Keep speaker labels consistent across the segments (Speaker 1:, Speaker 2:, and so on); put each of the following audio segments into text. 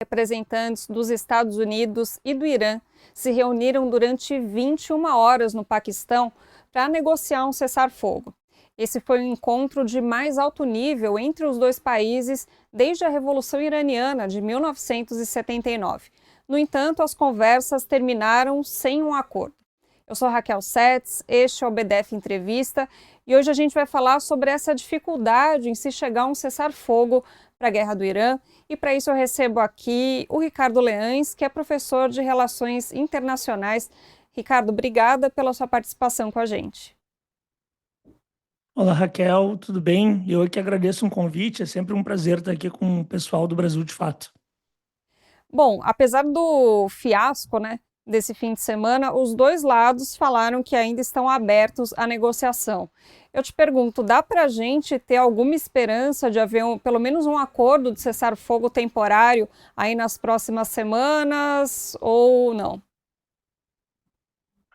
Speaker 1: Representantes dos Estados Unidos e do Irã se reuniram durante 21 horas no Paquistão para negociar um cessar-fogo. Esse foi o encontro de mais alto nível entre os dois países desde a Revolução Iraniana de 1979. No entanto, as conversas terminaram sem um acordo. Eu sou Raquel Setz, este é o BDF Entrevista e hoje a gente vai falar sobre essa dificuldade em se chegar a um cessar-fogo para a guerra do Irã. E para isso eu recebo aqui o Ricardo Leães, que é professor de Relações Internacionais. Ricardo, obrigada pela sua participação com a gente.
Speaker 2: Olá, Raquel, tudo bem? Eu que agradeço um convite, é sempre um prazer estar aqui com o pessoal do Brasil de Fato.
Speaker 1: Bom, apesar do fiasco, desse fim de semana, os dois lados falaram que ainda estão abertos à negociação. Eu te pergunto, dá para a gente ter alguma esperança de haver pelo menos um acordo de cessar-fogo temporário aí nas próximas semanas ou não?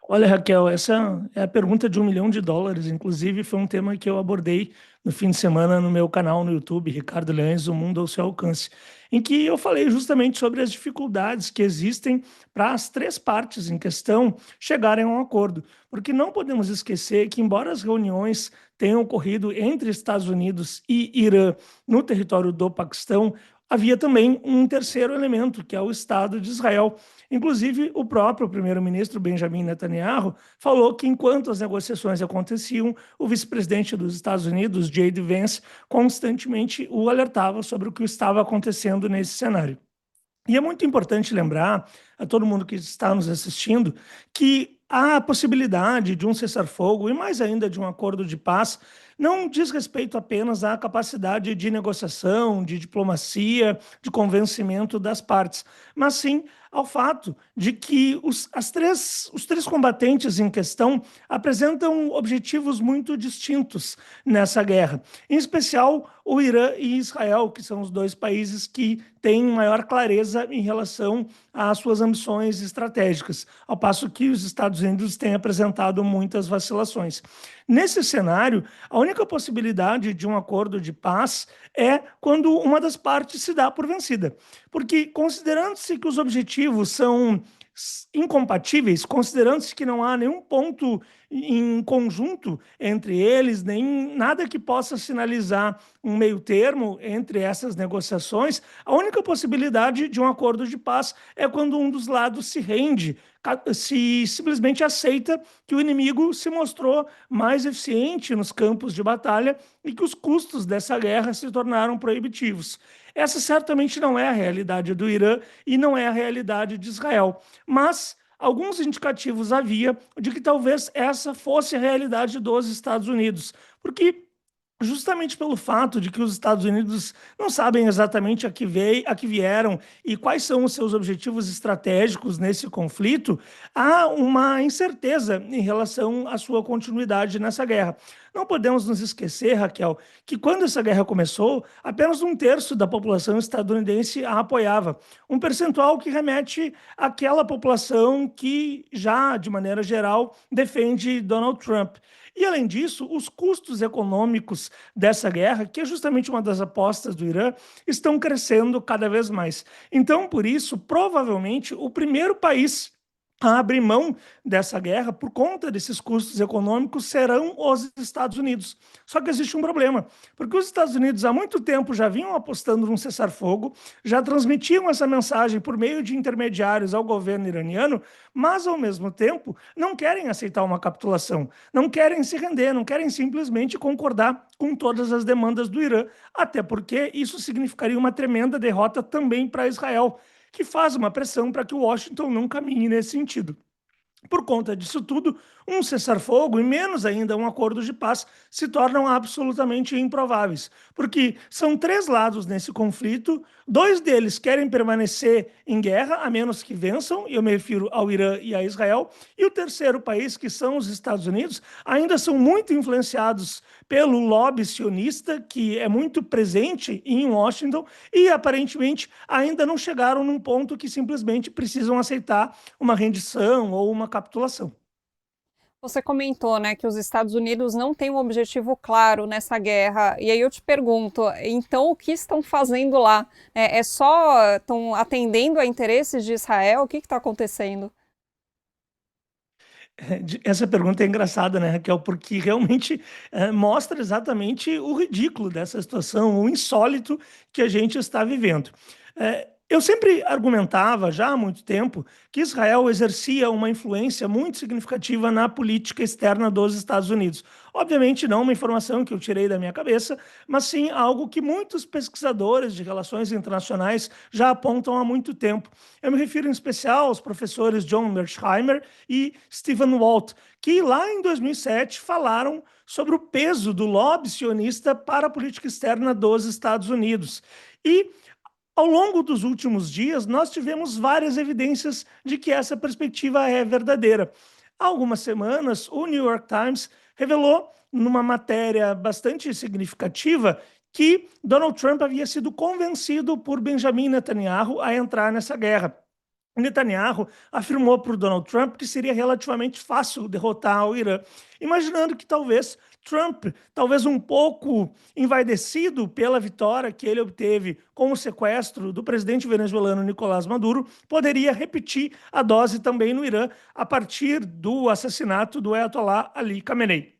Speaker 2: Olha, Raquel, essa é a pergunta de $1 milhão. Inclusive, foi um tema que eu abordei no fim de semana no meu canal no YouTube, Ricardo Leães, O Mundo ao Seu Alcance, em que eu falei justamente sobre as dificuldades que existem para as três partes em questão chegarem a um acordo. Porque não podemos esquecer que, embora as reuniões tenham ocorrido entre Estados Unidos e Irã no território do Paquistão, havia também um terceiro elemento, que é o Estado de Israel. Inclusive, o próprio primeiro-ministro Benjamin Netanyahu falou que, enquanto as negociações aconteciam, o vice-presidente dos Estados Unidos, J.D. Vance, constantemente o alertava sobre o que estava acontecendo nesse cenário. E é muito importante lembrar a todo mundo que está nos assistindo que a possibilidade de um cessar-fogo e mais ainda de um acordo de paz não diz respeito apenas à capacidade de negociação, de diplomacia, de convencimento das partes, mas sim ao fato de que os três combatentes em questão apresentam objetivos muito distintos nessa guerra. Em especial, o Irã e Israel, que são os dois países que têm maior clareza em relação às suas ambições estratégicas, ao passo que os Estados Unidos têm apresentado muitas vacilações. Nesse cenário, a única possibilidade de um acordo de paz é quando uma das partes se dá por vencida. Porque, considerando-se que os objetivos são incompatíveis, considerando-se que não há nenhum ponto em conjunto entre eles, nem nada que possa sinalizar um meio termo entre essas negociações, a única possibilidade de um acordo de paz é quando um dos lados se rende, se simplesmente aceita que o inimigo se mostrou mais eficiente nos campos de batalha e que os custos dessa guerra se tornaram proibitivos. Essa certamente não é a realidade do Irã e não é a realidade de Israel, mas alguns indicativos havia de que talvez essa fosse a realidade dos Estados Unidos, porque justamente pelo fato de que os Estados Unidos não sabem exatamente a que vieram e quais são os seus objetivos estratégicos nesse conflito, há uma incerteza em relação à sua continuidade nessa guerra. Não podemos nos esquecer, Raquel, que quando essa guerra começou, apenas 1/3 da população estadunidense a apoiava. Um percentual que remete àquela população que já, de maneira geral, defende Donald Trump. E, além disso, os custos econômicos dessa guerra, que é justamente uma das apostas do Irã, estão crescendo cada vez mais. Então, por isso, provavelmente, o primeiro país a abrir mão dessa guerra por conta desses custos econômicos serão os Estados Unidos. Só que existe um problema, porque os Estados Unidos há muito tempo já vinham apostando num cessar-fogo, já transmitiam essa mensagem por meio de intermediários ao governo iraniano, mas ao mesmo tempo não querem aceitar uma capitulação, não querem se render, não querem simplesmente concordar com todas as demandas do Irã, até porque isso significaria uma tremenda derrota também para Israel, que faz uma pressão para que Washington não caminhe nesse sentido. Por conta disso tudo, um cessar-fogo e menos ainda um acordo de paz se tornam absolutamente improváveis, porque são três lados nesse conflito, dois deles querem permanecer em guerra, a menos que vençam, e eu me refiro ao Irã e a Israel, e o terceiro país, que são os Estados Unidos, ainda são muito influenciados pelo lobby sionista, que é muito presente em Washington, e aparentemente ainda não chegaram num ponto que simplesmente precisam aceitar uma rendição ou uma capitulação.
Speaker 1: Você comentou, né, que os Estados Unidos não têm um objetivo claro nessa guerra. E aí eu te pergunto, então o que estão fazendo lá? É só estão atendendo a interesses de Israel? O que está acontecendo?
Speaker 2: Essa pergunta é engraçada, né, Raquel? Porque realmente mostra exatamente o ridículo dessa situação, o insólito que a gente está vivendo. Eu sempre argumentava, já há muito tempo, que Israel exercia uma influência muito significativa na política externa dos Estados Unidos. Obviamente, não uma informação que eu tirei da minha cabeça, mas sim algo que muitos pesquisadores de relações internacionais já apontam há muito tempo. Eu me refiro em especial aos professores John Mearsheimer e Stephen Walt, que lá em 2007 falaram sobre o peso do lobby sionista para a política externa dos Estados Unidos. E ao longo dos últimos dias, nós tivemos várias evidências de que essa perspectiva é verdadeira. Há algumas semanas, o New York Times revelou, numa matéria bastante significativa, que Donald Trump havia sido convencido por Benjamin Netanyahu a entrar nessa guerra. Netanyahu afirmou para o Donald Trump que seria relativamente fácil derrotar o Irã, imaginando que talvez Trump, talvez um pouco envaidecido pela vitória que ele obteve com o sequestro do presidente venezuelano Nicolás Maduro, poderia repetir a dose também no Irã a partir do assassinato do Ayatollah Ali Khamenei.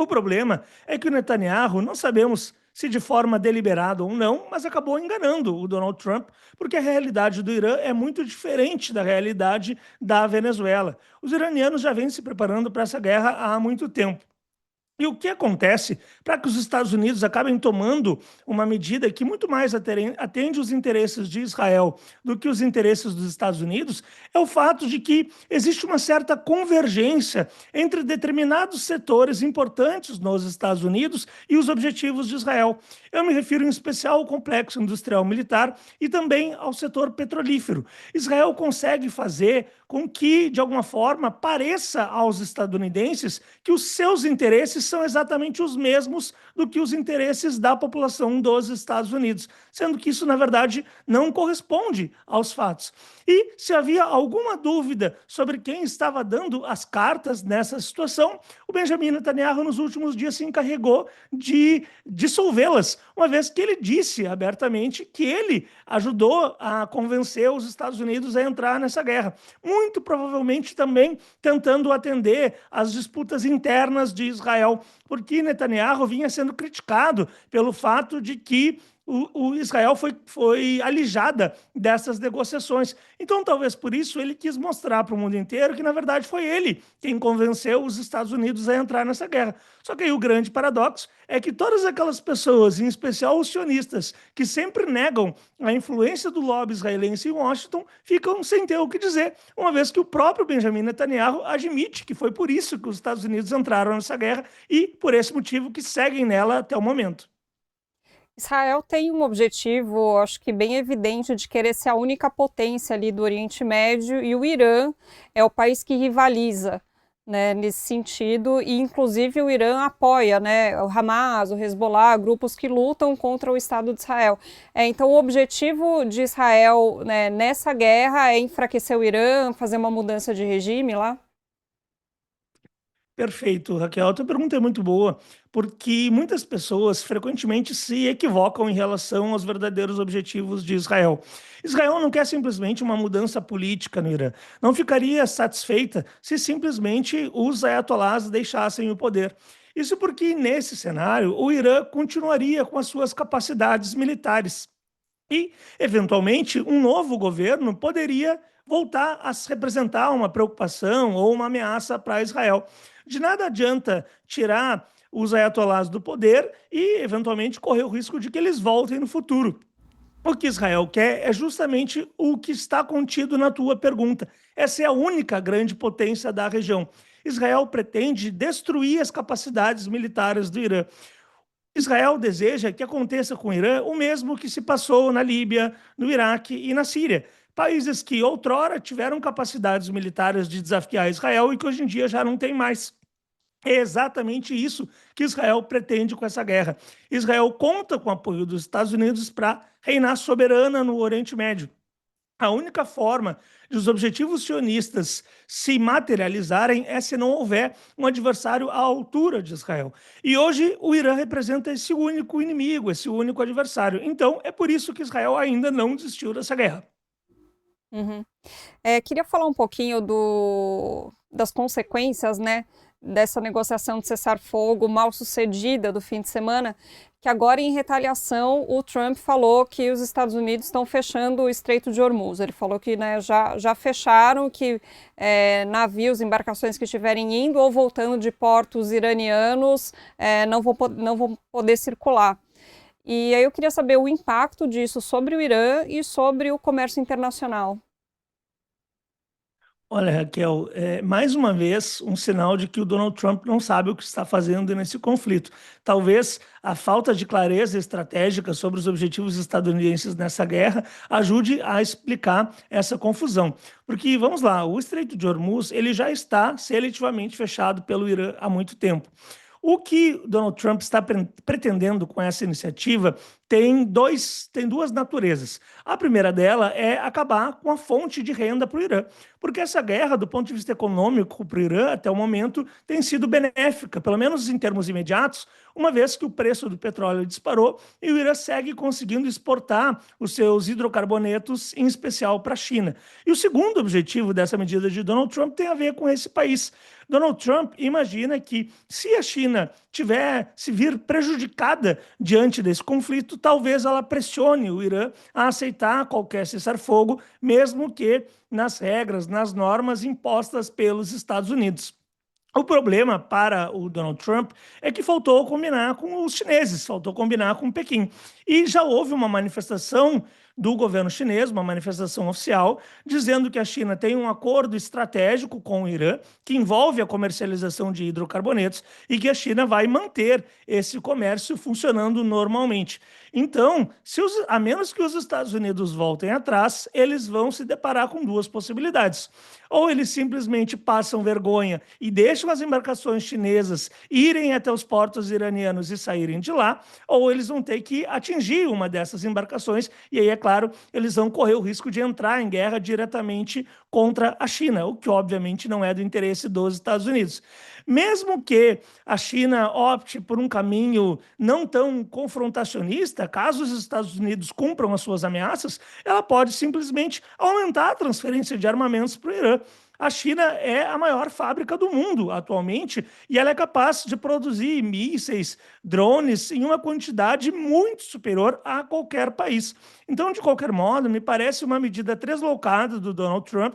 Speaker 2: O problema é que o Netanyahu, não sabemos se de forma deliberada ou não, mas acabou enganando o Donald Trump, porque a realidade do Irã é muito diferente da realidade da Venezuela. Os iranianos já vêm se preparando para essa guerra há muito tempo. E o que acontece para que os Estados Unidos acabem tomando uma medida que muito mais atende os interesses de Israel do que os interesses dos Estados Unidos é o fato de que existe uma certa convergência entre determinados setores importantes nos Estados Unidos e os objetivos de Israel. Eu me refiro em especial ao complexo industrial militar e também ao setor petrolífero. Israel consegue fazer com que, de alguma forma, pareça aos estadunidenses que os seus interesses são exatamente os mesmos do que os interesses da população dos Estados Unidos, sendo que isso, na verdade, não corresponde aos fatos. E se havia alguma dúvida sobre quem estava dando as cartas nessa situação, o Benjamin Netanyahu, nos últimos dias, se encarregou de dissolvê-las, uma vez que ele disse abertamente que ele ajudou a convencer os Estados Unidos a entrar nessa guerra. Muito provavelmente também tentando atender às disputas internas de Israel, porque Netanyahu vinha sendo criticado pelo fato de que o Israel foi alijada dessas negociações. Então, talvez por isso, ele quis mostrar para o mundo inteiro que, na verdade, foi ele quem convenceu os Estados Unidos a entrar nessa guerra. Só que aí o grande paradoxo é que todas aquelas pessoas, em especial os sionistas, que sempre negam a influência do lobby israelense em Washington, ficam sem ter o que dizer, uma vez que o próprio Benjamin Netanyahu admite que foi por isso que os Estados Unidos entraram nessa guerra e, por esse motivo, que seguem nela até o momento.
Speaker 1: Israel tem um objetivo, acho que bem evidente, de querer ser a única potência ali do Oriente Médio, e o Irã é o país que rivaliza, né, nesse sentido, e inclusive o Irã apoia, né, o Hamas, o Hezbollah, grupos que lutam contra o Estado de Israel. Então o objetivo de Israel, né, nessa guerra é enfraquecer o Irã, fazer uma mudança de regime lá?
Speaker 2: Perfeito, Raquel. A tua pergunta é muito boa, porque muitas pessoas frequentemente se equivocam em relação aos verdadeiros objetivos de Israel. Israel não quer simplesmente uma mudança política no Irã. Não ficaria satisfeita se simplesmente os ayatolás deixassem o poder. Isso porque, nesse cenário, o Irã continuaria com as suas capacidades militares. E, eventualmente, um novo governo poderia voltar a se representar uma preocupação ou uma ameaça para Israel. De nada adianta tirar os ayatolás do poder e, eventualmente, correr o risco de que eles voltem no futuro. O que Israel quer é justamente o que está contido na tua pergunta. Essa é a única grande potência da região. Israel pretende destruir as capacidades militares do Irã. Israel deseja que aconteça com o Irã o mesmo que se passou na Líbia, no Iraque e na Síria. Países que outrora tiveram capacidades militares de desafiar Israel e que hoje em dia já não tem mais. É exatamente isso que Israel pretende com essa guerra. Israel conta com o apoio dos Estados Unidos para reinar soberana no Oriente Médio. A única forma de os objetivos sionistas se materializarem é se não houver um adversário à altura de Israel. E hoje o Irã representa esse único inimigo, esse único adversário. Então é por isso que Israel ainda não desistiu dessa guerra.
Speaker 1: Uhum. Queria falar um pouquinho das consequências, né, dessa negociação de cessar-fogo mal sucedida do fim de semana, que agora, em retaliação, o Trump falou que os Estados Unidos estão fechando o Estreito de Hormuz. Ele falou que, né, já fecharam, que navios, embarcações que estiverem indo ou voltando de portos iranianos não vão poder circular. E aí eu queria saber o impacto disso sobre o Irã e sobre o comércio internacional.
Speaker 2: Olha, Raquel, mais uma vez um sinal de que o Donald Trump não sabe o que está fazendo nesse conflito. Talvez a falta de clareza estratégica sobre os objetivos estadunidenses nessa guerra ajude a explicar essa confusão. Porque, vamos lá, o Estreito de Hormuz ele já está seletivamente fechado pelo Irã há muito tempo. O que Donald Trump está pretendendo com essa iniciativa tem duas naturezas. A primeira dela é acabar com a fonte de renda para o Irã, porque essa guerra, do ponto de vista econômico para o Irã, até o momento, tem sido benéfica, pelo menos em termos imediatos, uma vez que o preço do petróleo disparou e o Irã segue conseguindo exportar os seus hidrocarbonetos, em especial para a China. E o segundo objetivo dessa medida de Donald Trump tem a ver com esse país. Donald Trump imagina que, se a China se vir prejudicada diante desse conflito, talvez ela pressione o Irã a aceitar qualquer cessar-fogo, mesmo que nas regras, nas normas impostas pelos Estados Unidos. O problema para o Donald Trump é que faltou combinar com os chineses, faltou combinar com Pequim. E já houve uma manifestação do governo chinês, uma manifestação oficial, dizendo que a China tem um acordo estratégico com o Irã, que envolve a comercialização de hidrocarbonetos, e que a China vai manter esse comércio funcionando normalmente. Então, a menos que os Estados Unidos voltem atrás, eles vão se deparar com duas possibilidades. Ou eles simplesmente passam vergonha e deixam as embarcações chinesas irem até os portos iranianos e saírem de lá, ou eles vão ter que atingir uma dessas embarcações, e aí, é claro, eles vão correr o risco de entrar em guerra diretamente contra a China, o que obviamente não é do interesse dos Estados Unidos. Mesmo que a China opte por um caminho não tão confrontacionista, caso os Estados Unidos cumpram as suas ameaças, ela pode simplesmente aumentar a transferência de armamentos para o Irã. A China é a maior fábrica do mundo atualmente e ela é capaz de produzir mísseis, drones em uma quantidade muito superior a qualquer país. Então, de qualquer modo, me parece uma medida deslocada do Donald Trump,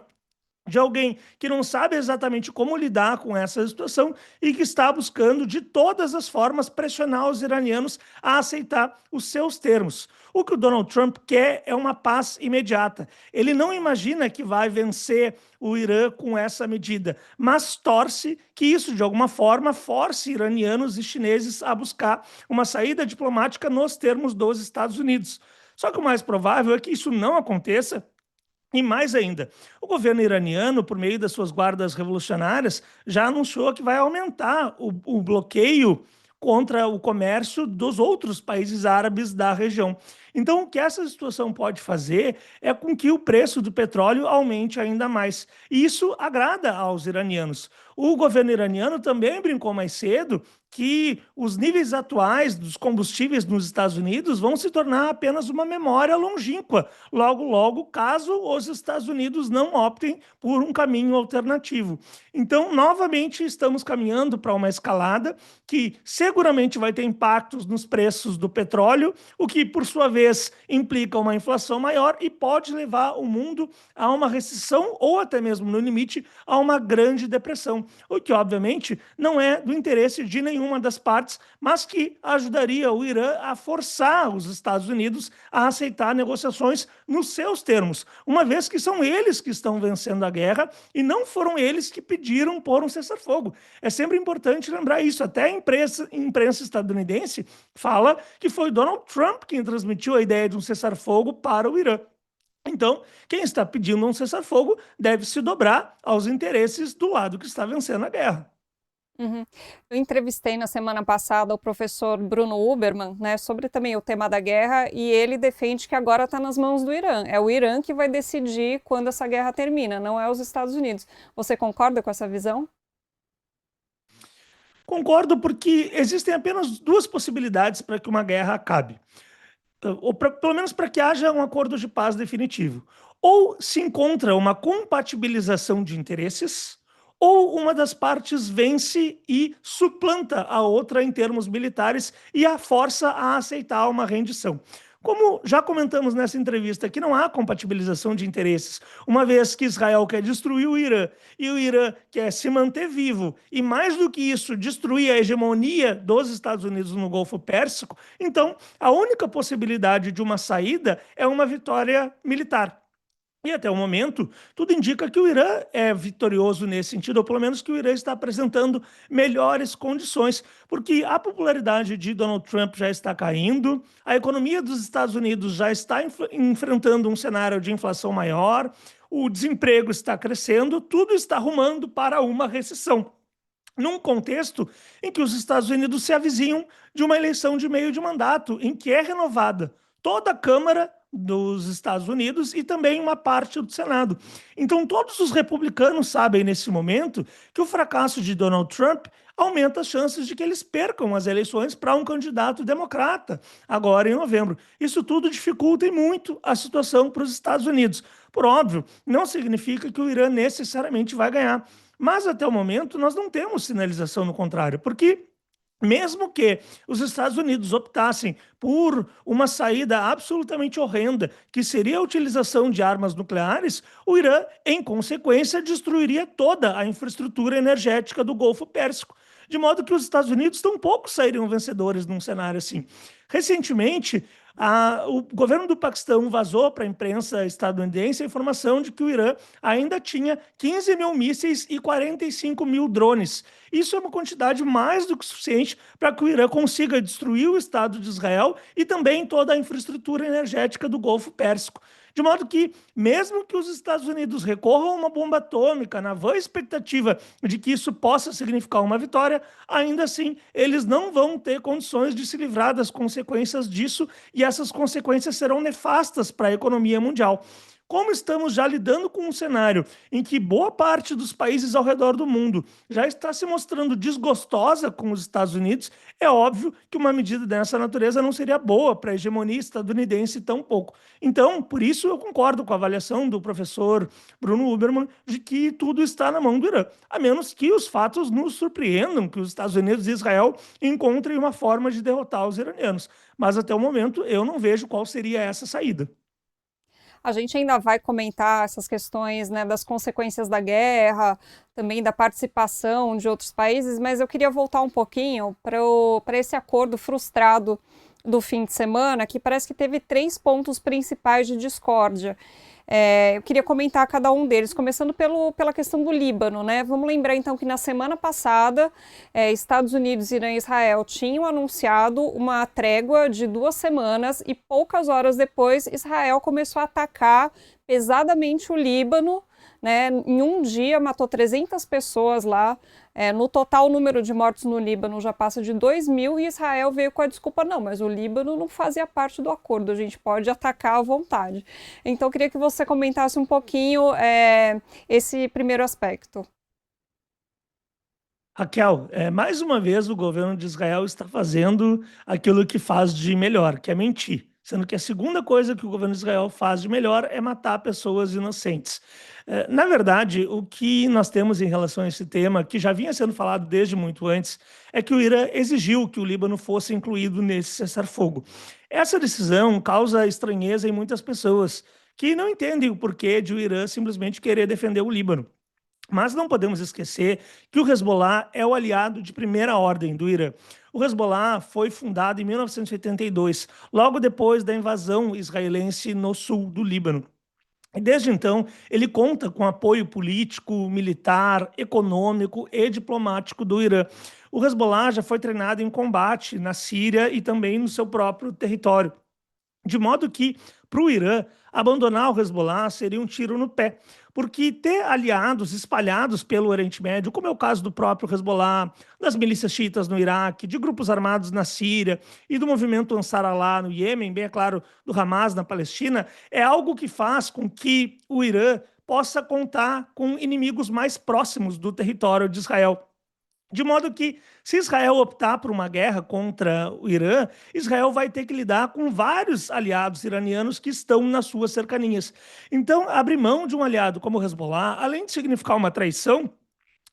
Speaker 2: de alguém que não sabe exatamente como lidar com essa situação e que está buscando de todas as formas pressionar os iranianos a aceitar os seus termos. O que o Donald Trump quer é uma paz imediata. Ele não imagina que vai vencer o Irã com essa medida, mas torce que isso, de alguma forma, force iranianos e chineses a buscar uma saída diplomática nos termos dos Estados Unidos. Só que o mais provável é que isso não aconteça. E mais ainda, o governo iraniano, por meio das suas guardas revolucionárias, já anunciou que vai aumentar o bloqueio contra o comércio dos outros países árabes da região. Então, o que essa situação pode fazer é com que o preço do petróleo aumente ainda mais. E isso agrada aos iranianos. O governo iraniano também brincou mais cedo que os níveis atuais dos combustíveis nos Estados Unidos vão se tornar apenas uma memória longínqua, logo, logo, caso os Estados Unidos não optem por um caminho alternativo. Então, novamente, estamos caminhando para uma escalada que seguramente vai ter impactos nos preços do petróleo, o que, por sua vez, implica uma inflação maior e pode levar o mundo a uma recessão ou até mesmo, no limite, a uma grande depressão, o que, obviamente, não é do interesse de nenhuma das partes, mas que ajudaria o Irã a forçar os Estados Unidos a aceitar negociações nos seus termos, uma vez que são eles que estão vencendo a guerra e não foram eles que pediram por um cessar-fogo. É sempre importante lembrar isso. Até a imprensa estadunidense fala que foi Donald Trump quem transmitiu a ideia de um cessar-fogo para o Irã. Então, quem está pedindo um cessar-fogo deve se dobrar aos interesses do lado que está vencendo a guerra.
Speaker 1: Uhum. Eu entrevistei na semana passada o professor Bruno Huberman, né, sobre também o tema da guerra, e ele defende que agora está nas mãos do Irã. É o Irã que vai decidir quando essa guerra termina, não é os Estados Unidos. Você concorda com essa visão?
Speaker 2: Concordo, porque existem apenas duas possibilidades para que uma guerra acabe. Ou pelo menos para que haja um acordo de paz definitivo. Ou se encontra uma compatibilização de interesses, ou uma das partes vence e suplanta a outra em termos militares e a força a aceitar uma rendição. Como já comentamos nessa entrevista, que não há compatibilização de interesses, uma vez que Israel quer destruir o Irã e o Irã quer se manter vivo, e mais do que isso, destruir a hegemonia dos Estados Unidos no Golfo Pérsico, então a única possibilidade de uma saída é uma vitória militar. E até o momento, tudo indica que o Irã é vitorioso nesse sentido, ou pelo menos que o Irã está apresentando melhores condições, porque a popularidade de Donald Trump já está caindo, a economia dos Estados Unidos já está enfrentando um cenário de inflação maior, o desemprego está crescendo, tudo está arrumando para uma recessão num contexto em que os Estados Unidos se avizinham de uma eleição de meio de mandato, em que é renovada toda a Câmara dos Estados Unidos e também uma parte do Senado. Então, todos os republicanos sabem nesse momento que o fracasso de Donald Trump aumenta as chances de que eles percam as eleições para um candidato democrata agora em novembro. Isso tudo dificulta muito a situação para os Estados Unidos. Por óbvio, não significa que o Irã necessariamente vai ganhar. Mas até o momento nós não temos sinalização no contrário, porque mesmo que os Estados Unidos optassem por uma saída absolutamente horrenda, que seria a utilização de armas nucleares, o Irã, em consequência, destruiria toda a infraestrutura energética do Golfo Pérsico. De modo que os Estados Unidos tampouco sairiam vencedores num cenário assim. Recentemente, o governo do Paquistão vazou para a imprensa estadunidense a informação de que o Irã ainda tinha 15 mil mísseis e 45 mil drones. Isso é uma quantidade mais do que suficiente para que o Irã consiga destruir o Estado de Israel e também toda a infraestrutura energética do Golfo Pérsico. De modo que, mesmo que os Estados Unidos recorram a uma bomba atômica, na vã expectativa de que isso possa significar uma vitória, ainda assim eles não vão ter condições de se livrar das consequências disso, e essas consequências serão nefastas para a economia mundial. Como estamos já lidando com um cenário em que boa parte dos países ao redor do mundo já está se mostrando desgostosa com os Estados Unidos, é óbvio que uma medida dessa natureza não seria boa para a hegemonia estadunidense tampouco. Então, por isso eu concordo com a avaliação do professor Bruno Huberman de que tudo está na mão do Irã, a menos que os fatos nos surpreendam, que os Estados Unidos e Israel encontrem uma forma de derrotar os iranianos. Mas até o momento eu não vejo qual seria essa saída.
Speaker 1: A gente ainda vai comentar essas questões, né, das consequências da guerra, também da participação de outros países, mas eu queria voltar um pouquinho para esse acordo frustrado do fim de semana, que parece que teve três pontos principais de discórdia. Eu queria comentar cada um deles, começando pela questão do Líbano, né? Vamos lembrar então que na semana passada, Estados Unidos, Irã e Israel tinham anunciado uma trégua de 2 semanas e poucas horas depois Israel começou a atacar pesadamente o Líbano, né? Em um dia matou 300 pessoas lá. No total, o número de mortos no Líbano já passa de 2 mil e Israel veio com a desculpa, não, mas o Líbano não fazia parte do acordo, a gente pode atacar à vontade. Então, eu queria que você comentasse um pouquinho esse primeiro aspecto.
Speaker 2: Raquel, mais uma vez o governo de Israel está fazendo aquilo que faz de melhor, que é mentir. Sendo que a segunda coisa que o governo de Israel faz de melhor é matar pessoas inocentes. Na verdade, o que nós temos em relação a esse tema, que já vinha sendo falado desde muito antes, é que o Irã exigiu que o Líbano fosse incluído nesse cessar-fogo. Essa decisão causa estranheza em muitas pessoas, que não entendem o porquê de o Irã simplesmente querer defender o Líbano. Mas não podemos esquecer que o Hezbollah é o aliado de primeira ordem do Irã. O Hezbollah foi fundado em 1982, logo depois da invasão israelense no sul do Líbano. E desde então, ele conta com apoio político, militar, econômico e diplomático do Irã. O Hezbollah já foi treinado em combate na Síria e também no seu próprio território. De modo que, para o Irã, abandonar o Hezbollah seria um tiro no pé, porque ter aliados espalhados pelo Oriente Médio, como é o caso do próprio Hezbollah, das milícias xiitas no Iraque, de grupos armados na Síria e do movimento Ansar Allah no Iêmen, bem é claro, do Hamas na Palestina, é algo que faz com que o Irã possa contar com inimigos mais próximos do território de Israel. De modo que, se Israel optar por uma guerra contra o Irã, Israel vai ter que lidar com vários aliados iranianos que estão nas suas cercanias. Então, abrir mão de um aliado como o Hezbollah, além de significar uma traição,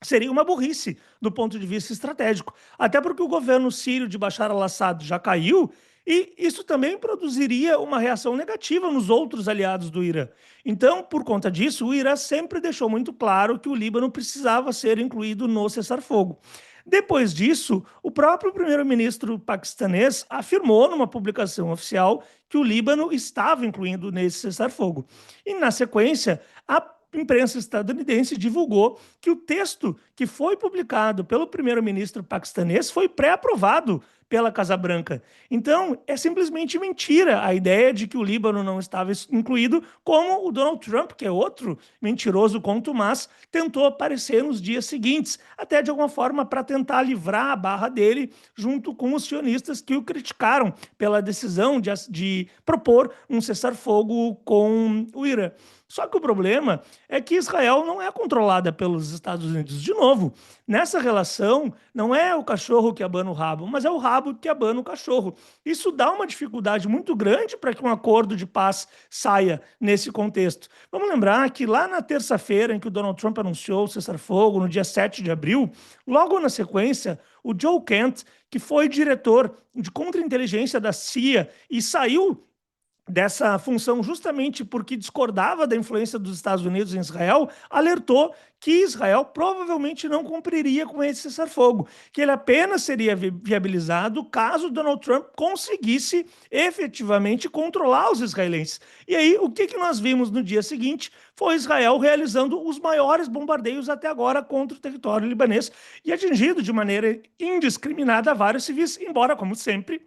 Speaker 2: seria uma burrice do ponto de vista estratégico. Até porque o governo sírio de Bashar al-Assad já caiu e isso também produziria uma reação negativa nos outros aliados do Irã. Então, por conta disso, o Irã sempre deixou muito claro que o Líbano precisava ser incluído no cessar-fogo. Depois disso, o próprio primeiro-ministro paquistanês afirmou numa publicação oficial que o Líbano estava incluindo nesse cessar-fogo. E, na sequência, a imprensa estadunidense divulgou que o texto que foi publicado pelo primeiro-ministro paquistanês foi pré-aprovado pela Casa Branca. Então, é simplesmente mentira a ideia de que o Líbano não estava incluído, como o Donald Trump, que é outro mentiroso contumaz, tentou aparecer nos dias seguintes, até de alguma forma para tentar livrar a barra dele junto com os sionistas que o criticaram pela decisão de propor um cessar-fogo com o Irã. Só que o problema é que Israel não é controlada pelos Estados Unidos. De novo, nessa relação, não é o cachorro que abana o rabo, mas é o rabo que abana o cachorro. Isso dá uma dificuldade muito grande para que um acordo de paz saia nesse contexto. Vamos lembrar que lá na terça-feira, em que o Donald Trump anunciou o cessar-fogo, no dia 7 de abril, logo na sequência, o Joe Kent, que foi diretor de contra-inteligência da CIA e saiu dessa função justamente porque discordava da influência dos Estados Unidos em Israel, alertou que Israel provavelmente não cumpriria com esse cessar-fogo, que ele apenas seria viabilizado caso Donald Trump conseguisse efetivamente controlar os israelenses. E aí, o que nós vimos no dia seguinte foi Israel realizando os maiores bombardeios até agora contra o território libanês e atingindo de maneira indiscriminada vários civis, embora, como sempre,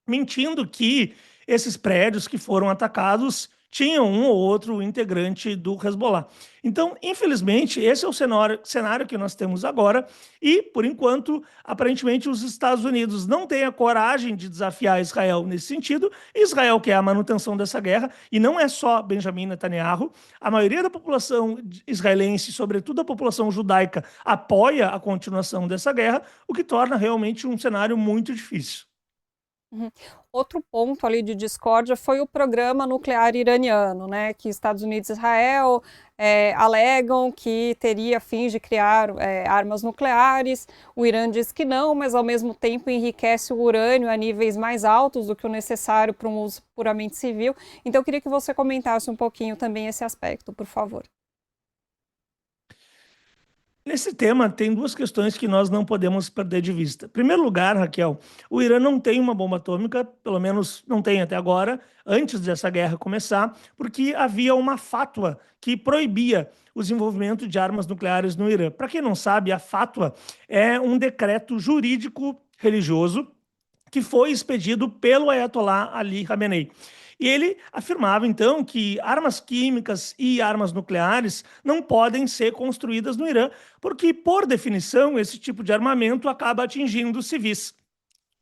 Speaker 2: mentindo que esses prédios que foram atacados tinham um ou outro integrante do Hezbollah. Então, infelizmente, esse é o cenário que nós temos agora e, por enquanto, aparentemente os Estados Unidos não têm a coragem de desafiar Israel nesse sentido. Israel quer a manutenção dessa guerra e não é só Benjamin Netanyahu. A maioria da população israelense, sobretudo a população judaica, apoia a continuação dessa guerra, o que torna realmente um cenário muito difícil.
Speaker 1: Uhum. Outro ponto ali de discórdia foi o programa nuclear iraniano, né, que Estados Unidos e Israel alegam que teria fins de criar armas nucleares. O Irã diz que não, mas ao mesmo tempo enriquece o urânio a níveis mais altos do que o necessário para um uso puramente civil. Então eu queria que você comentasse um pouquinho também esse aspecto, por favor.
Speaker 2: Nesse tema, tem duas questões que nós não podemos perder de vista. Em primeiro lugar, Raquel, o Irã não tem uma bomba atômica, pelo menos não tem até agora, antes dessa guerra começar, porque havia uma fátua que proibia o desenvolvimento de armas nucleares no Irã. Para quem não sabe, a fátua é um decreto jurídico religioso que foi expedido pelo Ayatollah Ali Khamenei. E ele afirmava, então, que armas químicas e armas nucleares não podem ser construídas no Irã, porque, por definição, esse tipo de armamento acaba atingindo civis.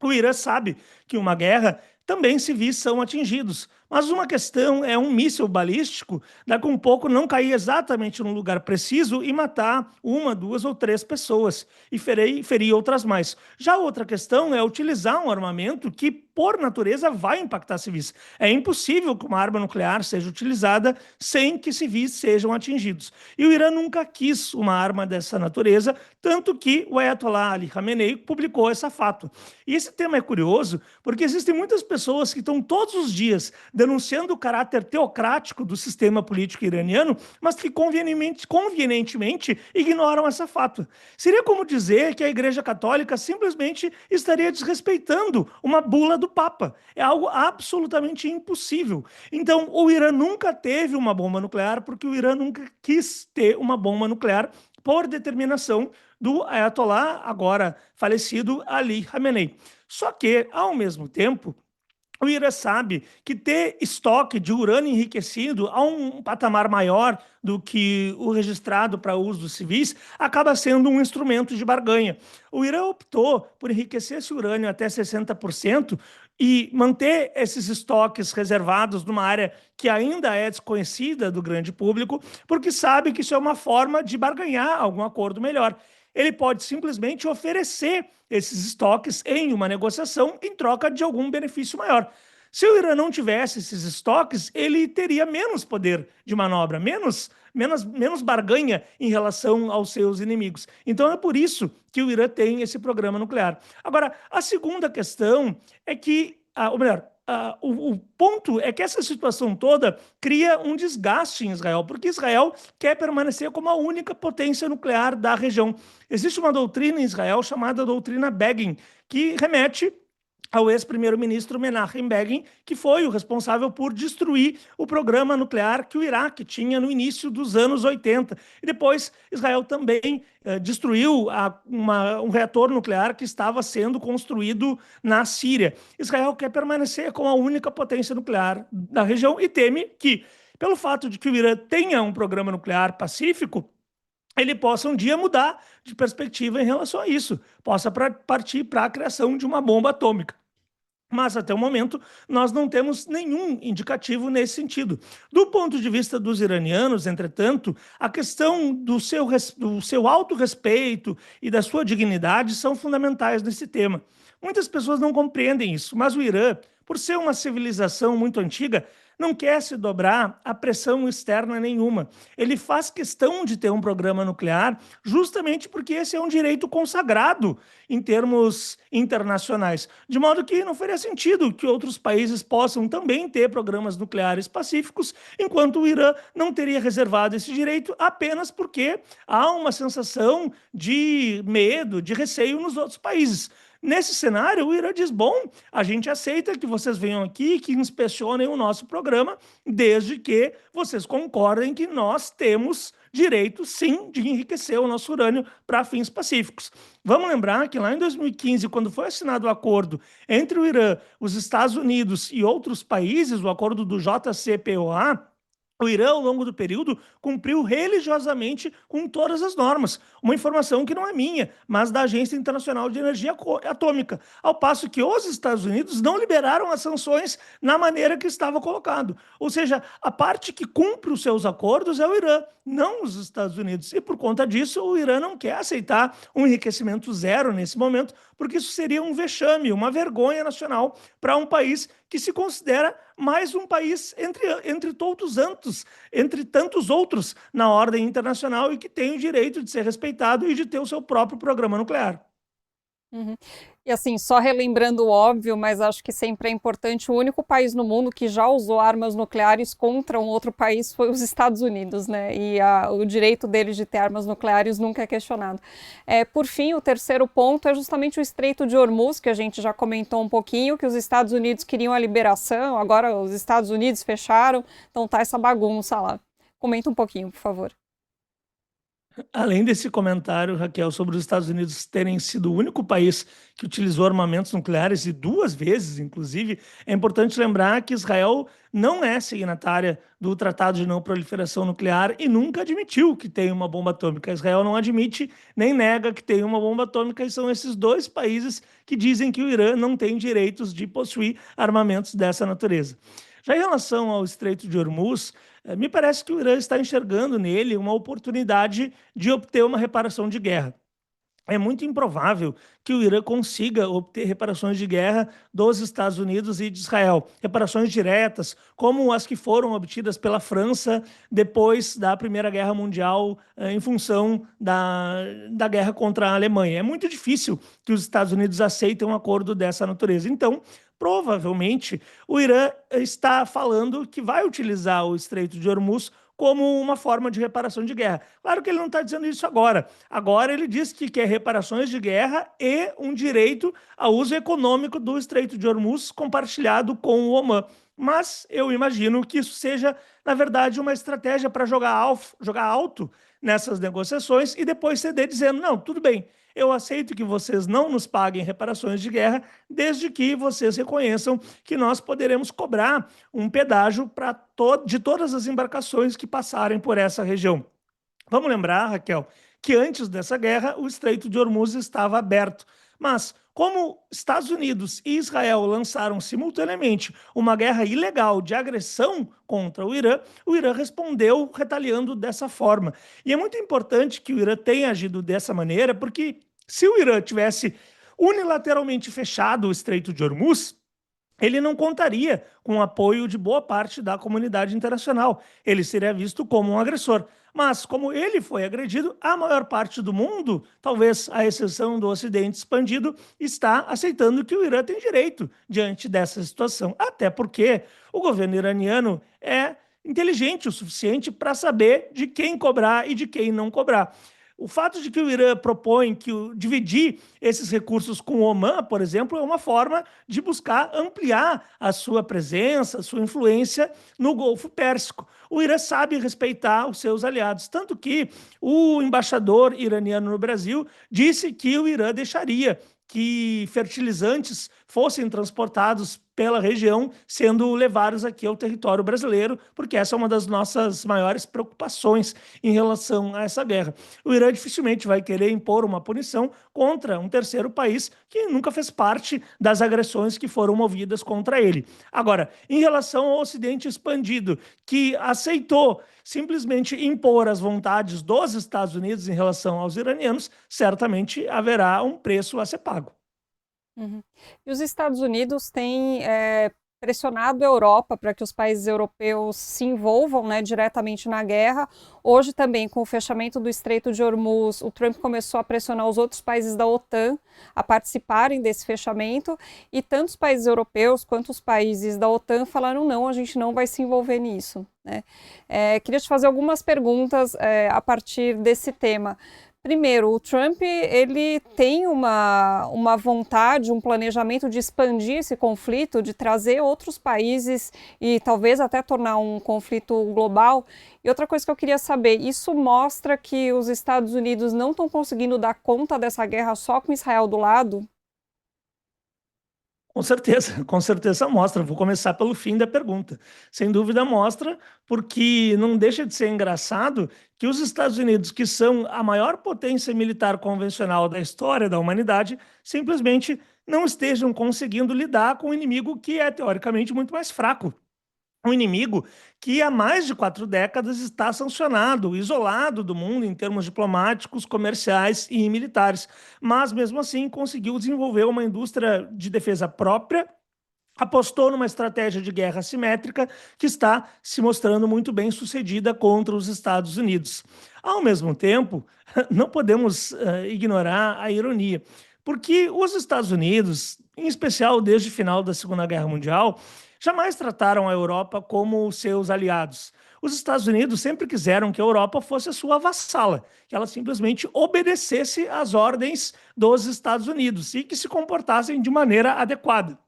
Speaker 2: O Irã sabe que uma guerra também civis são atingidos, mas uma questão é um míssil balístico daqui a um pouco não cair exatamente no lugar preciso e matar uma, duas ou três pessoas e ferir outras mais. Já outra questão é utilizar um armamento que, por natureza, vai impactar civis. É impossível que uma arma nuclear seja utilizada sem que civis sejam atingidos. E o Irã nunca quis uma arma dessa natureza, tanto que o Ayatollah Ali Khamenei publicou essa fátua. E esse tema é curioso porque existem muitas pessoas que estão todos os dias denunciando o caráter teocrático do sistema político iraniano, mas que convenientemente ignoram essa fátua. Seria como dizer que a Igreja Católica simplesmente estaria desrespeitando uma bula do Papa. É algo absolutamente impossível. Então, o Irã nunca teve uma bomba nuclear porque o Irã nunca quis ter uma bomba nuclear por determinação do Ayatollah, agora falecido, Ali Khamenei. Só que, ao mesmo tempo, O Irã sabe que ter estoque de urânio enriquecido a um patamar maior do que o registrado para usos civis acaba sendo um instrumento de barganha. O Irã optou por enriquecer esse urânio até 60% e manter esses estoques reservados numa área que ainda é desconhecida do grande público, porque sabe que isso é uma forma de barganhar algum acordo melhor. Ele pode simplesmente oferecer esses estoques em uma negociação em troca de algum benefício maior. Se o Irã não tivesse esses estoques, ele teria menos poder de manobra, menos barganha em relação aos seus inimigos. Então é por isso que o Irã tem esse programa nuclear. Agora, a segunda questão é que, ou melhor, o ponto é que essa situação toda cria um desgaste em Israel, porque Israel quer permanecer como a única potência nuclear da região. Existe uma doutrina em Israel chamada doutrina Begin, que remete ao ex-primeiro-ministro Menachem Begin, que foi o responsável por destruir o programa nuclear que o Iraque tinha no início dos anos 80. E depois Israel também destruiu um reator nuclear que estava sendo construído na Síria. Israel quer permanecer como a única potência nuclear da região e teme que, pelo fato de que o Irã tenha um programa nuclear pacífico, ele possa um dia mudar de perspectiva em relação a isso, possa partir para a criação de uma bomba atômica. Mas, até o momento, nós não temos nenhum indicativo nesse sentido. Do ponto de vista dos iranianos, entretanto, a questão do seu autorrespeito e da sua dignidade são fundamentais nesse tema. Muitas pessoas não compreendem isso, mas o Irã, por ser uma civilização muito antiga, não quer se dobrar a pressão externa nenhuma. Ele faz questão de ter um programa nuclear justamente porque esse é um direito consagrado em termos internacionais. De modo que não faria sentido que outros países possam também ter programas nucleares pacíficos, enquanto o Irã não teria reservado esse direito apenas porque há uma sensação de medo, de receio nos outros países. Nesse cenário, o Irã diz: bom, a gente aceita que vocês venham aqui, que inspecionem o nosso programa, desde que vocês concordem que nós temos direito, sim, de enriquecer o nosso urânio para fins pacíficos. Vamos lembrar que lá em 2015, quando foi assinado o acordo entre o Irã, os Estados Unidos e outros países, o acordo do JCPOA, o Irã, ao longo do período, cumpriu religiosamente com todas as normas. Uma informação que não é minha, mas da Agência Internacional de Energia Atômica. Ao passo que os Estados Unidos não liberaram as sanções na maneira que estava colocado. Ou seja, a parte que cumpre os seus acordos é o Irã, não os Estados Unidos. E por conta disso, o Irã não quer aceitar um enriquecimento zero nesse momento, porque isso seria um vexame, uma vergonha nacional para um país que se considera mais um país entre tantos outros na ordem internacional e que tem o direito de ser respeitado e de ter o seu próprio programa nuclear.
Speaker 1: Uhum. E assim, só relembrando o óbvio, mas acho que sempre é importante, o único país no mundo que já usou armas nucleares contra um outro país foi os Estados Unidos, né? E o direito deles de ter armas nucleares nunca é questionado. Por fim, o terceiro ponto é justamente o Estreito de Hormuz, que a gente já comentou um pouquinho, que os Estados Unidos queriam a liberação, agora os Estados Unidos fecharam, então tá essa bagunça lá. Comenta um pouquinho, por favor.
Speaker 2: Além desse comentário, Raquel, sobre os Estados Unidos terem sido o único país que utilizou armamentos nucleares, e 2 vezes, inclusive, é importante lembrar que Israel não é signatária do Tratado de Não Proliferação Nuclear e nunca admitiu que tem uma bomba atômica. Israel não admite nem nega que tem uma bomba atômica, e são esses 2 países que dizem que o Irã não tem direitos de possuir armamentos dessa natureza. Já em relação ao Estreito de Hormuz, me parece que o Irã está enxergando nele uma oportunidade de obter uma reparação de guerra. É muito improvável que o Irã consiga obter reparações de guerra dos Estados Unidos e de Israel, reparações diretas, como as que foram obtidas pela França depois da Primeira Guerra Mundial, em função da guerra contra a Alemanha. É muito difícil que os Estados Unidos aceitem um acordo dessa natureza. Então, provavelmente, o Irã está falando que vai utilizar o Estreito de Hormuz como uma forma de reparação de guerra. Claro que ele não está dizendo isso agora. Agora ele diz que quer reparações de guerra e um direito ao uso econômico do Estreito de Hormuz compartilhado com o Omã. Mas eu imagino que isso seja, na verdade, uma estratégia para jogar alto nessas negociações e depois ceder dizendo: não, tudo bem, eu aceito que vocês não nos paguem reparações de guerra, desde que vocês reconheçam que nós poderemos cobrar um pedágio de todas as embarcações que passarem por essa região. Vamos lembrar, Raquel, que antes dessa guerra o Estreito de Hormuz estava aberto. Mas, como Estados Unidos e Israel lançaram simultaneamente uma guerra ilegal de agressão contra o Irã respondeu retaliando dessa forma. E é muito importante que o Irã tenha agido dessa maneira, porque se o Irã tivesse unilateralmente fechado o Estreito de Hormuz, ele não contaria com o apoio de boa parte da comunidade internacional. Ele seria visto como um agressor. Mas, como ele foi agredido, a maior parte do mundo, talvez à exceção do Ocidente expandido, está aceitando que o Irã tem direito diante dessa situação. Até porque o governo iraniano é inteligente o suficiente para saber de quem cobrar e de quem não cobrar. O fato de que o Irã propõe dividir esses recursos com o Omã, por exemplo, é uma forma de buscar ampliar a sua presença, a sua influência no Golfo Pérsico. O Irã sabe respeitar os seus aliados, tanto que o embaixador iraniano no Brasil disse que o Irã deixaria que fertilizantes fossem transportados pela região, sendo levados aqui ao território brasileiro, porque essa é uma das nossas maiores preocupações em relação a essa guerra. O Irã dificilmente vai querer impor uma punição contra um terceiro país que nunca fez parte das agressões que foram movidas contra ele. Agora, em relação ao Ocidente expandido, que aceitou simplesmente impor as vontades dos Estados Unidos em relação aos iranianos, certamente haverá um preço a ser pago.
Speaker 1: Uhum. E os Estados Unidos têm pressionado a Europa para que os países europeus se envolvam, né, diretamente na guerra. Hoje também, com o fechamento do Estreito de Hormuz, o Trump começou a pressionar os outros países da OTAN a participarem desse fechamento, e tanto os países europeus quanto os países da OTAN falaram: não, a gente não vai se envolver nisso, né? Queria te fazer algumas perguntas a partir desse tema. Primeiro, o Trump, ele tem uma vontade, um planejamento de expandir esse conflito, de trazer outros países e talvez até tornar um conflito global. E outra coisa que eu queria saber, isso mostra que os Estados Unidos não estão conseguindo dar conta dessa guerra só com Israel do lado?
Speaker 2: Com certeza mostra. Vou começar pelo fim da pergunta. Sem dúvida mostra, porque não deixa de ser engraçado que os Estados Unidos, que são a maior potência militar convencional da história da humanidade, simplesmente não estejam conseguindo lidar com um inimigo que é teoricamente muito mais fraco. Um inimigo que há mais de 4 décadas está sancionado, isolado do mundo em termos diplomáticos, comerciais e militares, mas mesmo assim conseguiu desenvolver uma indústria de defesa própria, apostou numa estratégia de guerra assimétrica que está se mostrando muito bem sucedida contra os Estados Unidos. Ao mesmo tempo, não podemos ignorar a ironia, porque os Estados Unidos, em especial desde o final da Segunda Guerra Mundial, jamais trataram a Europa como seus aliados. Os Estados Unidos sempre quiseram que a Europa fosse a sua vassala, que ela simplesmente obedecesse às ordens dos Estados Unidos e que se comportassem de maneira adequada.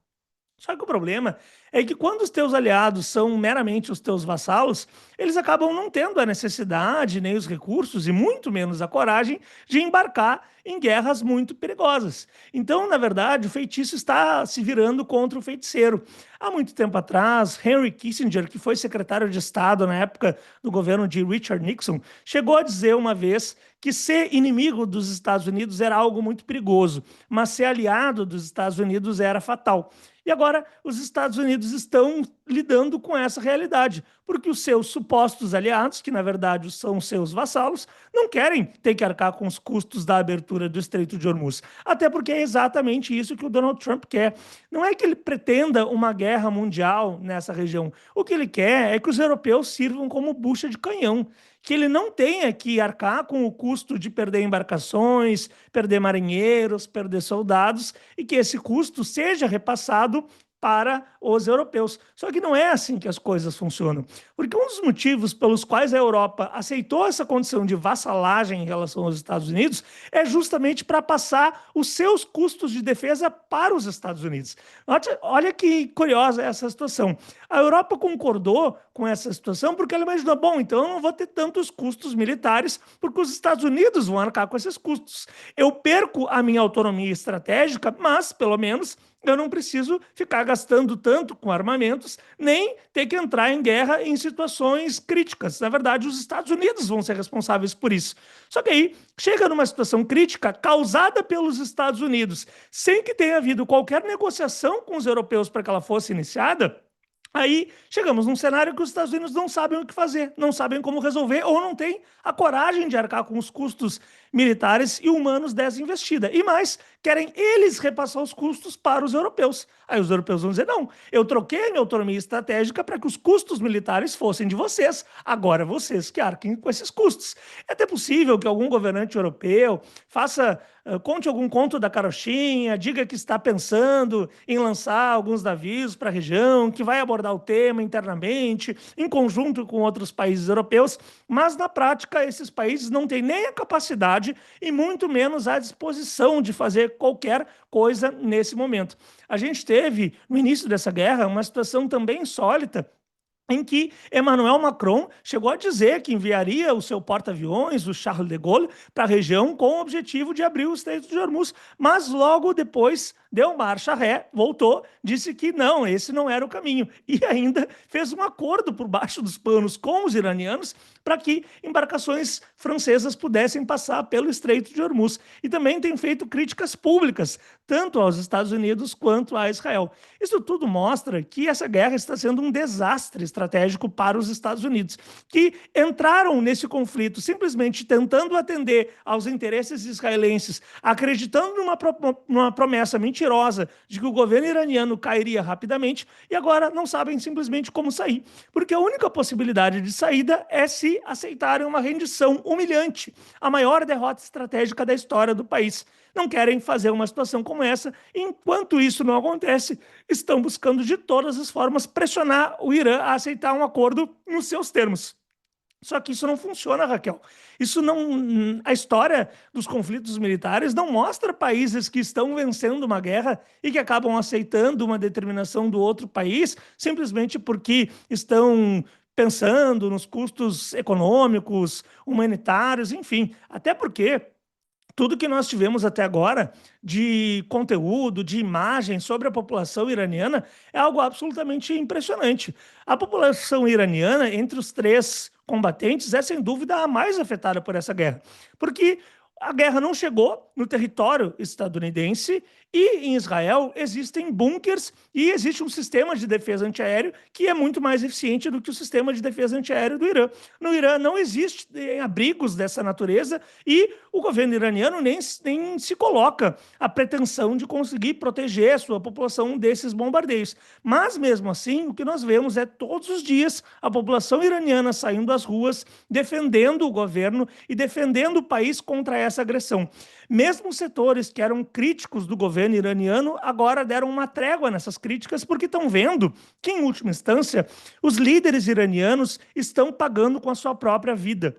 Speaker 2: Só que o problema é que quando os teus aliados são meramente os teus vassalos, eles acabam não tendo a necessidade, nem os recursos e muito menos a coragem de embarcar em guerras muito perigosas. Então, na verdade, o feitiço está se virando contra o feiticeiro. Há muito tempo atrás, Henry Kissinger, que foi secretário de Estado na época do governo de Richard Nixon, chegou a dizer uma vez que ser inimigo dos Estados Unidos era algo muito perigoso, mas ser aliado dos Estados Unidos era fatal. E agora os Estados Unidos estão lidando com essa realidade, porque os seus supostos aliados, que na verdade são seus vassalos, não querem ter que arcar com os custos da abertura do Estreito de Hormuz. Até porque é exatamente isso que o Donald Trump quer. Não é que ele pretenda uma guerra mundial nessa região. O que ele quer é que os europeus sirvam como bucha de canhão, que ele não tenha que arcar com o custo de perder embarcações, perder marinheiros, perder soldados, e que esse custo seja repassado para os europeus. Só que não é assim que as coisas funcionam. Porque um dos motivos pelos quais a Europa aceitou essa condição de vassalagem em relação aos Estados Unidos é justamente para passar os seus custos de defesa para os Estados Unidos. Olha que curiosa essa situação. A Europa concordou com essa situação porque ela imaginou, bom, então eu não vou ter tantos custos militares porque os Estados Unidos vão arcar com esses custos. Eu perco a minha autonomia estratégica, mas, pelo menos, eu não preciso ficar gastando tanto com armamentos, nem ter que entrar em guerra em situações críticas. Na verdade, os Estados Unidos vão ser responsáveis por isso. Só que aí, chega numa situação crítica causada pelos Estados Unidos, sem que tenha havido qualquer negociação com os europeus para que ela fosse iniciada. Aí chegamos num cenário que os Estados Unidos não sabem o que fazer, não sabem como resolver ou não têm a coragem de arcar com os custos militares e humanos dessa investida. E mais, querem eles repassar os custos para os europeus. Aí os europeus vão dizer, não, eu troquei a minha autonomia estratégica para que os custos militares fossem de vocês, agora vocês que arquem com esses custos. É até possível que algum governante europeu conte algum conto da carochinha, diga que está pensando em lançar alguns navios para a região, que vai abordar o tema internamente, em conjunto com outros países europeus, mas na prática esses países não têm nem a capacidade e muito menos a disposição de fazer qualquer coisa nesse momento. A gente teve, no início dessa guerra, uma situação também insólita, em que Emmanuel Macron chegou a dizer que enviaria o seu porta-aviões, o Charles de Gaulle, para a região com o objetivo de abrir o Estreito de Hormuz, mas logo depois deu marcha ré, voltou, disse que não, esse não era o caminho, e ainda fez um acordo por baixo dos panos com os iranianos para que embarcações francesas pudessem passar pelo Estreito de Hormuz. E também tem feito críticas públicas, tanto aos Estados Unidos quanto a Israel. Isso tudo mostra que essa guerra está sendo um desastre estratégico para os Estados Unidos, que entraram nesse conflito simplesmente tentando atender aos interesses israelenses, acreditando numa promessa mentirosa de que o governo iraniano cairia rapidamente e agora não sabem simplesmente como sair, porque a única possibilidade de saída é se aceitarem uma rendição humilhante, a maior derrota estratégica da história do país. Não querem fazer uma situação como essa, e enquanto isso não acontece, estão buscando de todas as formas pressionar o Irã a aceitar um acordo nos seus termos. Só que isso não funciona, Raquel. Isso não, a história dos conflitos militares não mostra países que estão vencendo uma guerra e que acabam aceitando uma determinação do outro país simplesmente porque estão pensando nos custos econômicos, humanitários, enfim. Até porque tudo que nós tivemos até agora de conteúdo, de imagem sobre a população iraniana é algo absolutamente impressionante. A população iraniana, entre os três combatentes, é sem dúvida a mais afetada por essa guerra, porque a guerra não chegou no território estadunidense e em Israel existem bunkers e existe um sistema de defesa antiaéreo que é muito mais eficiente do que o sistema de defesa antiaéreo do Irã. No Irã não existem abrigos dessa natureza e o governo iraniano nem se coloca a pretensão de conseguir proteger a sua população desses bombardeios. Mas, mesmo assim, o que nós vemos é todos os dias a população iraniana saindo às ruas, defendendo o governo e defendendo o país contra essa agressão. Mesmo setores que eram críticos do governo iraniano agora deram uma trégua nessas críticas porque estão vendo que, em última instância, os líderes iranianos estão pagando com a sua própria vida.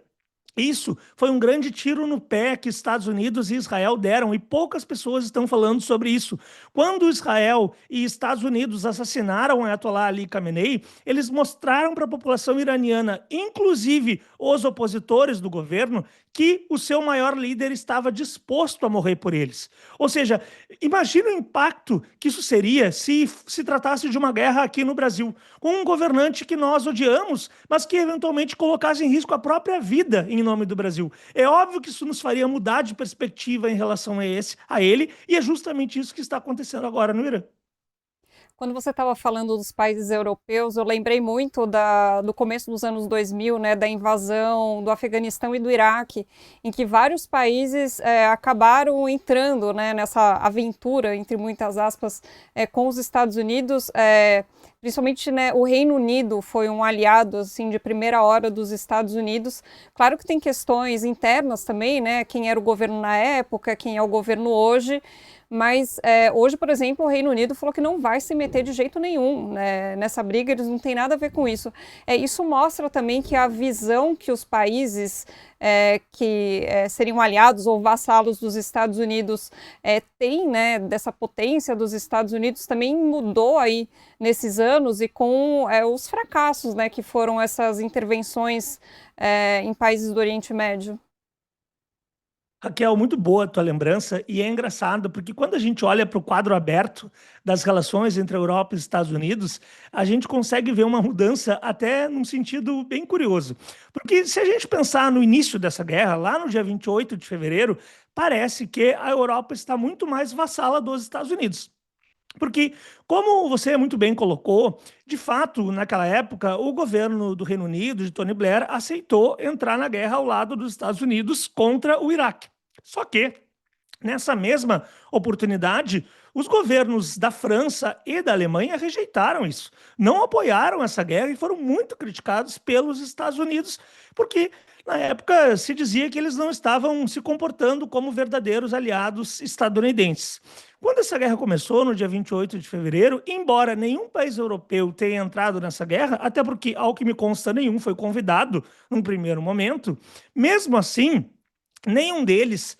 Speaker 2: Isso foi um grande tiro no pé que Estados Unidos e Israel deram, e poucas pessoas estão falando sobre isso. Quando Israel e Estados Unidos assassinaram o Ayatollah Ali Khamenei, eles mostraram para a população iraniana, inclusive os opositores do governo, que o seu maior líder estava disposto a morrer por eles. Ou seja, imagina o impacto que isso seria se tratasse de uma guerra aqui no Brasil, com um governante que nós odiamos, mas que eventualmente colocasse em risco a própria vida em nome do Brasil. É óbvio que isso nos faria mudar de perspectiva em relação a ele, e é justamente isso que está acontecendo agora no Irã.
Speaker 1: Quando você estava falando dos países europeus, eu lembrei muito do começo dos anos 2000, né, da invasão do Afeganistão e do Iraque, em que vários países acabaram entrando, né, nessa aventura, entre muitas aspas, com os Estados Unidos. Principalmente, né, o Reino Unido foi um aliado assim, de primeira hora dos Estados Unidos. Claro que tem questões internas também, né, quem era o governo na época, quem é o governo hoje, Mas hoje, por exemplo, o Reino Unido falou que não vai se meter de jeito nenhum, né, nessa briga, eles não têm nada a ver com isso. Isso mostra também que a visão que os países que seriam aliados ou vassalos dos Estados Unidos têm, né, dessa potência dos Estados Unidos também mudou aí nesses anos e com os fracassos, né, que foram essas intervenções em países do Oriente Médio.
Speaker 2: Raquel, muito boa a tua lembrança, e é engraçado, porque quando a gente olha para o quadro aberto das relações entre a Europa e os Estados Unidos, a gente consegue ver uma mudança até num sentido bem curioso. Porque se a gente pensar no início dessa guerra, lá no dia 28 de fevereiro, parece que a Europa está muito mais vassala dos Estados Unidos. Porque, como você muito bem colocou, de fato, naquela época, o governo do Reino Unido, de Tony Blair, aceitou entrar na guerra ao lado dos Estados Unidos contra o Iraque. Só que, nessa mesma oportunidade, os governos da França e da Alemanha rejeitaram isso, não apoiaram essa guerra e foram muito criticados pelos Estados Unidos, porque na época se dizia que eles não estavam se comportando como verdadeiros aliados estadunidenses. Quando essa guerra começou, no dia 28 de fevereiro, embora nenhum país europeu tenha entrado nessa guerra, até porque, ao que me consta, nenhum foi convidado num primeiro momento, mesmo assim, nenhum deles,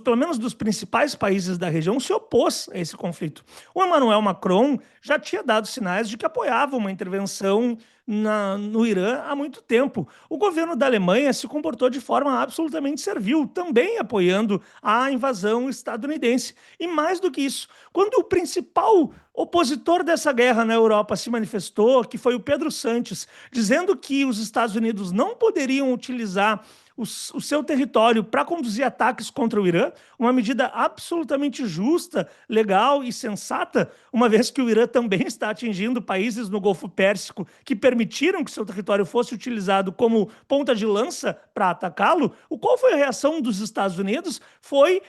Speaker 2: pelo menos dos principais países da região, se opôs a esse conflito. O Emmanuel Macron já tinha dado sinais de que apoiava uma intervenção no Irã há muito tempo. O governo da Alemanha se comportou de forma absolutamente servil, também apoiando a invasão estadunidense. E mais do que isso, quando o principal opositor dessa guerra na Europa se manifestou, que foi o Pedro Sanches, dizendo que os Estados Unidos não poderiam utilizar o seu território para conduzir ataques contra o Irã, uma medida absolutamente justa, legal e sensata, uma vez que o Irã também está atingindo países no Golfo Pérsico que permitiram que seu território fosse utilizado como ponta de lança para atacá-lo. Qual foi a reação dos Estados Unidos? Foi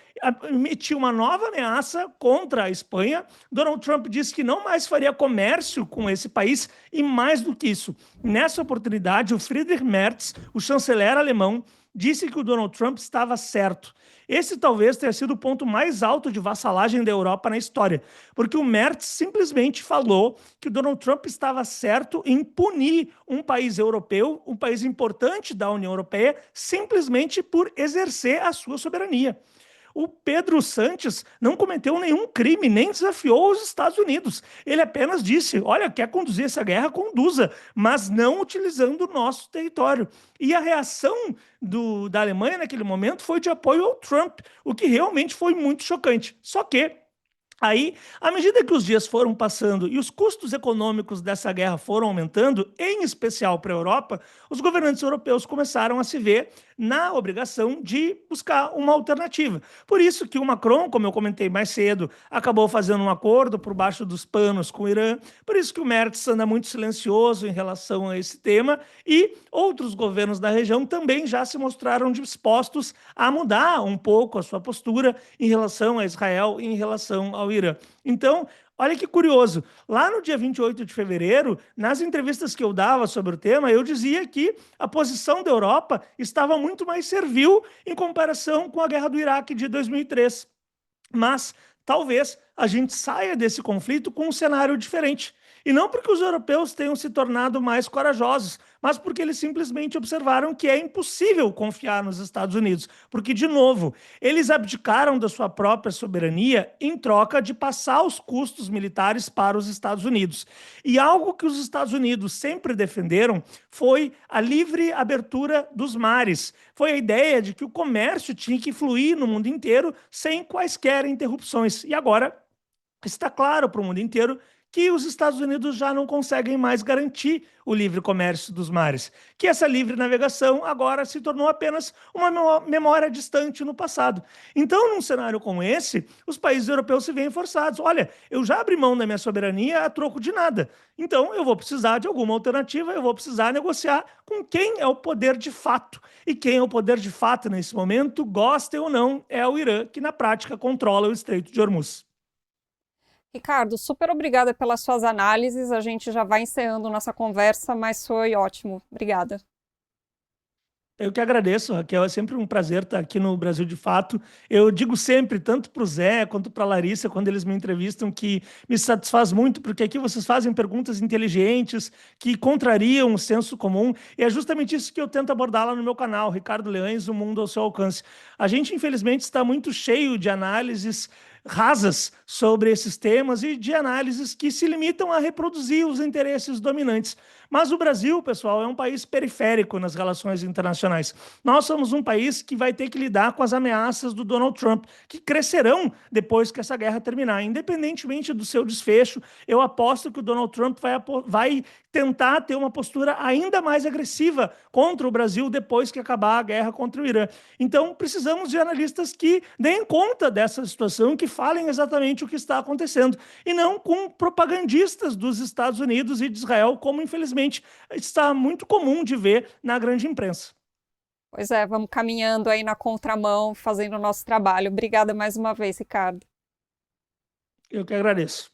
Speaker 2: emitir uma nova ameaça contra a Espanha. Donald Trump disse que não mais faria comércio com esse país e, mais do que isso, nessa oportunidade, o Friedrich Merz, o chanceler alemão, disse que o Donald Trump estava certo. Esse talvez tenha sido o ponto mais alto de vassalagem da Europa na história, porque o Merz simplesmente falou que o Donald Trump estava certo em punir um país europeu, um país importante da União Europeia, simplesmente por exercer a sua soberania. O Pedro Sanches não cometeu nenhum crime, nem desafiou os Estados Unidos. Ele apenas disse: olha, quer conduzir essa guerra, conduza, mas não utilizando o nosso território. E a reação da Alemanha naquele momento foi de apoio ao Trump, o que realmente foi muito chocante. Só que aí, à medida que os dias foram passando e os custos econômicos dessa guerra foram aumentando, em especial para a Europa, os governantes europeus começaram a se ver na obrigação de buscar uma alternativa. Por isso que o Macron, como eu comentei mais cedo, acabou fazendo um acordo por baixo dos panos com o Irã, por isso que o Merz anda muito silencioso em relação a esse tema, e outros governos da região também já se mostraram dispostos a mudar um pouco a sua postura em relação a Israel e em relação ao Irã. Então, olha que curioso, lá no dia 28 de fevereiro, nas entrevistas que eu dava sobre o tema, eu dizia que a posição da Europa estava muito mais servil em comparação com a guerra do Iraque de 2003. Mas talvez a gente saia desse conflito com um cenário diferente. E não porque os europeus tenham se tornado mais corajosos, mas porque eles simplesmente observaram que é impossível confiar nos Estados Unidos. Porque, de novo, eles abdicaram da sua própria soberania em troca de passar os custos militares para os Estados Unidos. E algo que os Estados Unidos sempre defenderam foi a livre abertura dos mares. Foi a ideia de que o comércio tinha que fluir no mundo inteiro sem quaisquer interrupções. E agora está claro para o mundo inteiro que os Estados Unidos já não conseguem mais garantir o livre comércio dos mares, que essa livre navegação agora se tornou apenas uma memória distante no passado. Então, num cenário como esse, os países europeus se veem forçados. Olha, eu já abri mão da minha soberania a troco de nada. Então, eu vou precisar de alguma alternativa, eu vou precisar negociar com quem é o poder de fato. E quem é o poder de fato nesse momento, goste ou não, é o Irã, que na prática controla o Estreito de Hormuz.
Speaker 1: Ricardo, super obrigada pelas suas análises. A gente já vai encerrando nossa conversa, mas foi ótimo. Obrigada.
Speaker 2: Eu que agradeço, Raquel. É sempre um prazer estar aqui no Brasil de Fato. Eu digo sempre, tanto para o Zé quanto para a Larissa, quando eles me entrevistam, que me satisfaz muito, porque aqui vocês fazem perguntas inteligentes, que contrariam o senso comum, e é justamente isso que eu tento abordar lá no meu canal, Ricardo Leões, O Mundo ao Seu Alcance. A gente, infelizmente, está muito cheio de análises rasas sobre esses temas e de análises que se limitam a reproduzir os interesses dominantes. Mas o Brasil, pessoal, é um país periférico nas relações internacionais. Nós somos um país que vai ter que lidar com as ameaças do Donald Trump, que crescerão depois que essa guerra terminar. Independentemente do seu desfecho, eu aposto que o Donald Trump vai tentar ter uma postura ainda mais agressiva contra o Brasil depois que acabar a guerra contra o Irã. Então, precisamos de analistas que deem conta dessa situação e que falem exatamente o que está acontecendo, e não com propagandistas dos Estados Unidos e de Israel, como infelizmente está muito comum de ver na grande imprensa.
Speaker 1: Pois é, vamos caminhando aí na contramão, fazendo o nosso trabalho. Obrigada mais uma vez, Ricardo.
Speaker 2: Eu que agradeço.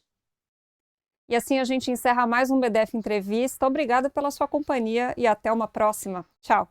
Speaker 1: E assim a gente encerra mais um BDF Entrevista. Obrigada pela sua companhia e até uma próxima. Tchau.